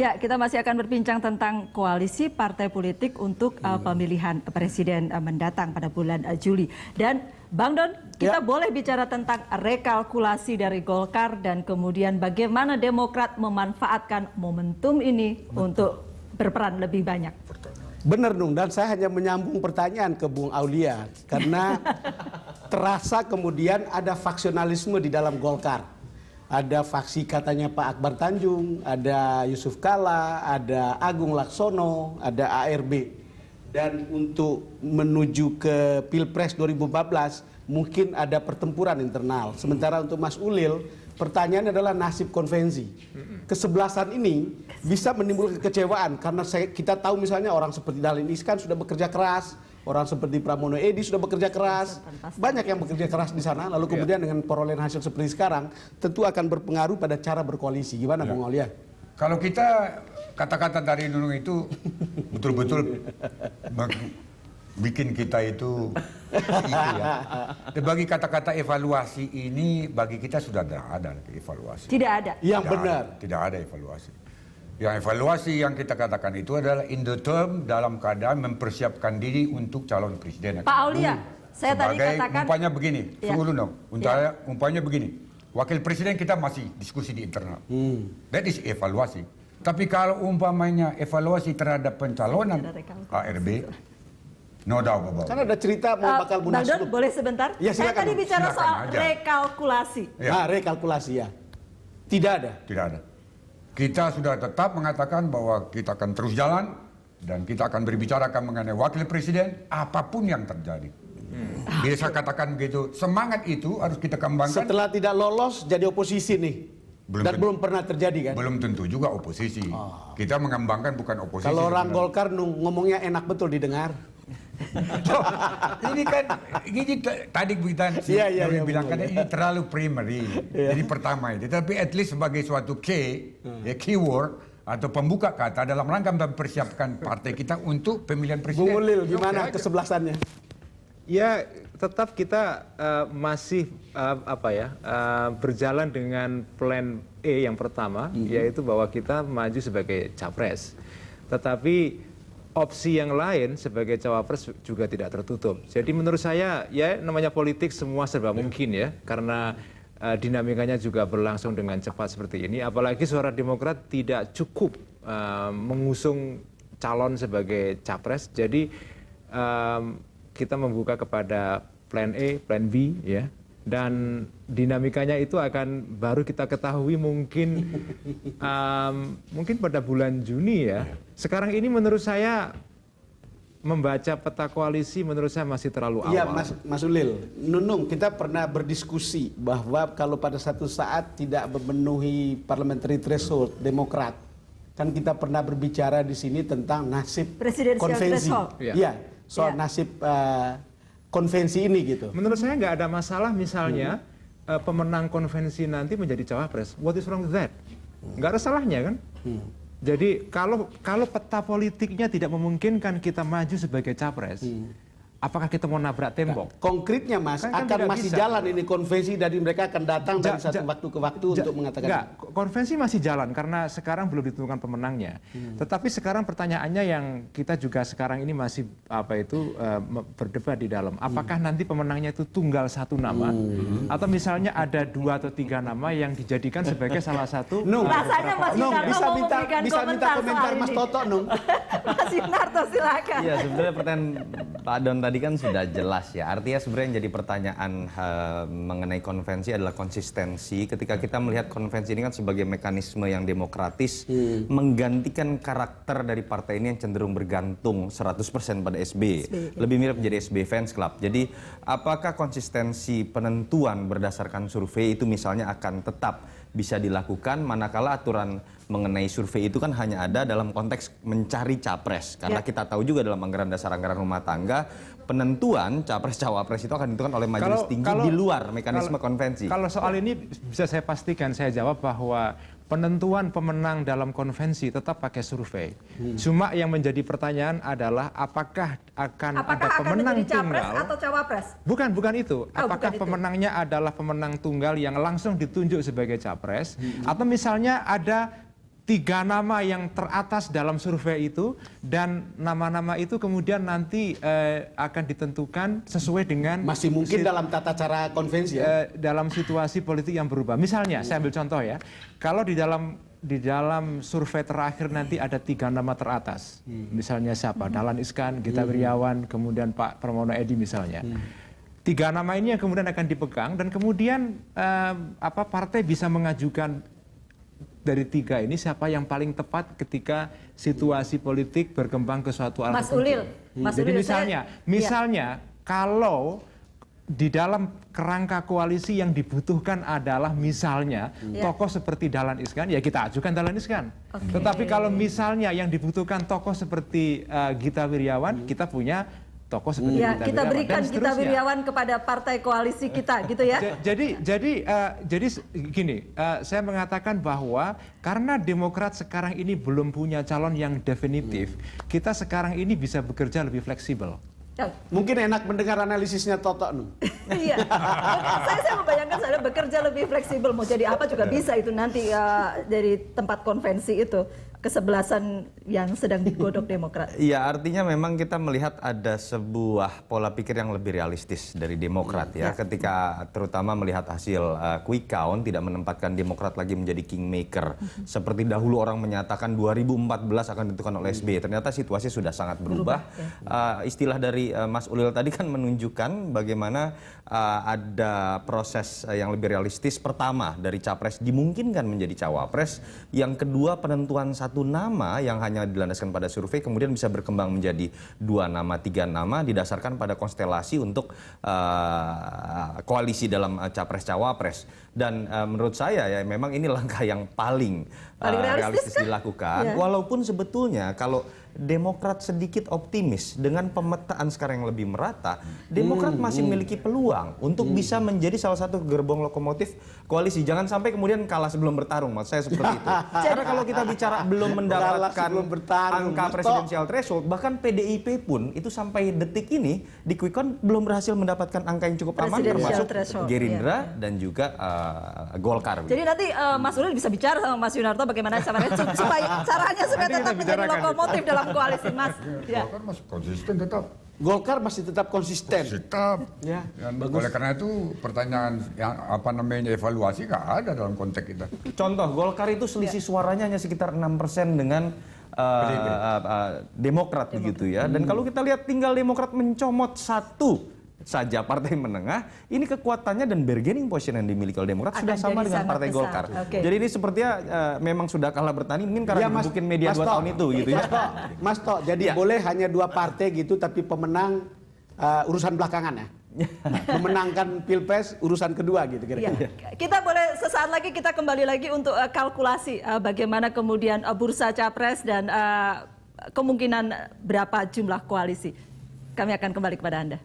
Ya, kita masih akan berbincang tentang koalisi partai politik untuk pemilihan presiden mendatang pada bulan Juli. Dan Bang Don, kita boleh bicara tentang rekalkulasi dari Golkar dan kemudian bagaimana Demokrat memanfaatkan momentum ini untuk berperan lebih banyak. Benar dong, dan saya hanya menyambung pertanyaan ke Bung Aulia karena terasa kemudian ada faksionalisme di dalam Golkar. Ada faksi katanya Pak Akbar Tanjung, ada Yusuf Kala, ada Agung Laksono, ada ARB. Dan untuk menuju ke Pilpres 2014 mungkin ada pertempuran internal. Sementara untuk Mas Ulil, pertanyaannya adalah nasib konvensi. Kesebelasan ini bisa menimbulkan kekecewaan karena kita tahu misalnya orang seperti Dahlan Iskan sudah bekerja keras, orang seperti Pramono Edi sudah bekerja keras, banyak yang bekerja keras di sana. Lalu kemudian dengan perolehan hasil seperti sekarang, tentu akan berpengaruh pada cara berkoalisi. Gimana Bung Aulia? Kalau kita kata-kata dari Nunung itu betul-betul bikin kita itu ya. Bagi kata-kata evaluasi ini bagi kita sudah tidak ada evaluasi. Tidak ada. Yang benar. Tidak ada evaluasi. Yang evaluasi yang kita katakan itu adalah in the term dalam keadaan mempersiapkan diri untuk calon presiden. Pak Aulia, saya tadi katakan umpamanya begini, tunggu dulu dong. Umpamanya begini, wakil presiden kita masih diskusi di internal. That is evaluasi. Tapi kalau umpamanya evaluasi terhadap pencalonan ARB, no doubt about it. Karena ada cerita mau bakal Bang Don, munaslup. boleh sebentar? Ya, saya tadi bicara Silakan soal aja. rekalkulasi. Nah, rekalkulasi ya. Tidak ada. Tidak ada. Kita sudah tetap mengatakan bahwa kita akan terus jalan dan kita akan berbicarakan mengenai wakil presiden apapun yang terjadi. Bila saya katakan begitu, semangat itu harus kita kembangkan. Setelah tidak lolos jadi oposisi nih. Belum pernah terjadi kan? Belum tentu juga oposisi. Kita mengembangkan bukan oposisi. Kalau orang sebenarnya. Golkar ngomongnya enak betul didengar. Ini kan ini tadi kita bilang kan ini terlalu primary. Jadi pertama itu, tapi at least sebagai suatu keyword atau pembuka kata dalam rangka mempersiapkan partai kita untuk pemilihan presiden. Bung Ulil, gimana kesebelasannya? Ya, tetap kita masih berjalan dengan plan E yang pertama, yaitu bahwa kita maju sebagai capres. Tetapi opsi yang lain sebagai cawapres juga tidak tertutup. Jadi menurut saya ya namanya politik semua serba mungkin ya, karena dinamikanya juga berlangsung dengan cepat seperti ini. Apalagi suara Demokrat tidak cukup mengusung calon sebagai capres. Jadi kita membuka kepada plan E, plan B ya. Dan dinamikanya itu akan baru kita ketahui mungkin pada bulan Juni ya. Sekarang ini menurut saya membaca peta koalisi menurut saya masih terlalu awal. Iya Mas Ulil, Nunung kita pernah berdiskusi bahwa kalau pada satu saat tidak memenuhi parliamentary threshold Demokrat, kan kita pernah berbicara di sini tentang nasib konvensi. Iya, soal nasib konvensi ini gitu. Menurut saya nggak ada masalah misalnya pemenang konvensi nanti menjadi cawapres. What is wrong with that? Nggak ada salahnya kan? Jadi kalau peta politiknya tidak memungkinkan kita maju sebagai capres, apakah kita mau nabrak tembok? Konkretnya Mas, Kan akan masih bisa. jalan ini konvensi dari mereka akan datang dari satu waktu ke waktu untuk mengatakan. Enggak, konvensi masih jalan karena sekarang belum ditentukan pemenangnya. Tetapi sekarang pertanyaannya yang kita juga sekarang ini masih berdebat di dalam. Apakah nanti pemenangnya itu tunggal satu nama atau misalnya ada 2 atau 3 nama yang dijadikan sebagai salah satu. Rasanya Mas Yunarto bisa minta komentar Mas Toto Nung. Mas Yunarto silakan. Iya, sebenarnya pertanyaan Pak Don tadi kan sudah jelas ya. Artinya sebenarnya yang jadi pertanyaan mengenai konvensi adalah konsistensi. Ketika kita melihat konvensi ini kan sebagai mekanisme yang demokratis, menggantikan karakter dari partai ini yang cenderung bergantung 100% pada SB. Lebih mirip menjadi SB Fans Club. Jadi apakah konsistensi penentuan berdasarkan survei itu misalnya akan tetap bisa dilakukan manakala aturan mengenai survei itu kan hanya ada dalam konteks mencari capres. Karena kita tahu juga dalam anggaran dasar anggaran rumah tangga, penentuan capres-cawapres itu akan ditentukan oleh majelis tinggi di luar mekanisme konvensi. Kalau soal ini bisa saya pastikan, saya jawab bahwa penentuan pemenang dalam konvensi tetap pakai survei. Cuma yang menjadi pertanyaan adalah apakah ada pemenang tunggal atau cawapres? Bukan itu. Apakah bukan pemenangnya adalah pemenang tunggal yang langsung ditunjuk sebagai capres atau misalnya ada 3 nama yang teratas dalam survei itu, dan nama-nama itu kemudian nanti akan ditentukan sesuai dengan Masih mungkin dalam tata cara konvensi ya? dalam situasi politik yang berubah. Misalnya, saya ambil contoh ya, kalau di dalam survei terakhir nanti ada 3 nama teratas, misalnya siapa? Dahlan Iskan, Gita Wirjawan, kemudian Pak Pramono Edi misalnya. 3 nama ini yang kemudian akan dipegang, dan kemudian partai bisa mengajukan dari 3 ini siapa yang paling tepat ketika situasi politik berkembang ke suatu arah Mas tertentu. Ulil, Jadi saya- misalnya kalau di dalam kerangka koalisi yang dibutuhkan adalah misalnya tokoh seperti Dahlan Iskan, ya kita ajukan Dahlan Iskan. Tetapi kalau misalnya yang dibutuhkan tokoh seperti Gita Wirjawan, kita punya tokoh seperti Ya, Gita kita Wirjawan, berikan dan Gita seterusnya. Wirjawan kepada partai koalisi kita, gitu ya. Jadi gini, saya mengatakan bahwa karena Demokrat sekarang ini belum punya calon yang definitif, kita sekarang ini bisa bekerja lebih fleksibel. Ya, Mungkin enak mendengar analisisnya Toto. iya. Saya membayangkan saya bekerja lebih fleksibel, mau jadi apa juga bisa itu nanti dari tempat konvensi itu. Kesebelasan yang sedang digodok Demokrat. Iya, artinya memang kita melihat ada sebuah pola pikir yang lebih realistis dari Demokrat ya, ketika terutama melihat hasil quick count tidak menempatkan Demokrat lagi menjadi kingmaker seperti dahulu orang menyatakan 2014 akan ditentukan oleh SBY. Ternyata situasi sudah sangat berubah. Istilah dari Mas Ulil tadi kan menunjukkan bagaimana ada proses yang lebih realistis. Pertama, dari capres dimungkinkan menjadi cawapres. Yang kedua, penentuan satu nama yang hanya dilandaskan pada survei kemudian bisa berkembang menjadi 2 nama, 3 nama didasarkan pada konstelasi untuk koalisi dalam capres-cawapres. Dan menurut saya ya memang ini langkah yang paling realistis dilakukan. Walaupun sebetulnya kalau Demokrat sedikit optimis dengan pemetaan sekarang yang lebih merata, Demokrat masih memiliki peluang untuk bisa menjadi salah satu gerbong lokomotif koalisi. Jangan sampai kemudian kalah sebelum bertarung, maksud saya seperti itu. Karena kalau kita bicara belum mendapatkan angka presidensial threshold, bahkan PDIP pun itu sampai detik ini di quick count belum berhasil mendapatkan angka yang cukup aman, termasuk Gerindra dan juga Golkar. Jadi nanti Mas Ulil bisa bicara sama Mas Yunarto bagaimana caranya supaya tetap menjadi lokomotif dalam koalisi, Mas. Ya. Golkar masih konsisten tetap. Golkar masih tetap konsisten. Tetap. Ya, Dan oleh karena itu pertanyaan yang evaluasi nggak ada dalam konteks kita. Contoh, Golkar itu selisih suaranya hanya sekitar 6% dengan Demokrat begitu ya. Dan kalau kita lihat tinggal Demokrat mencomot 1 saja partai menengah, ini kekuatannya dan bargaining position yang dimiliki oleh Demokrat sudah sama dengan Partai Golkar. Jadi ini sepertinya memang sudah kalah bertani, mungkin karena digebukin media 2 tahun itu gitu ya. Mas Tok, jadi boleh hanya 2 partai gitu tapi pemenang urusan belakangan ya? Memenangkan Pilpres urusan kedua gitu kira-kira. Kita boleh sesaat lagi kita kembali lagi untuk kalkulasi bagaimana kemudian bursa capres dan kemungkinan berapa jumlah koalisi. Kami akan kembali kepada Anda.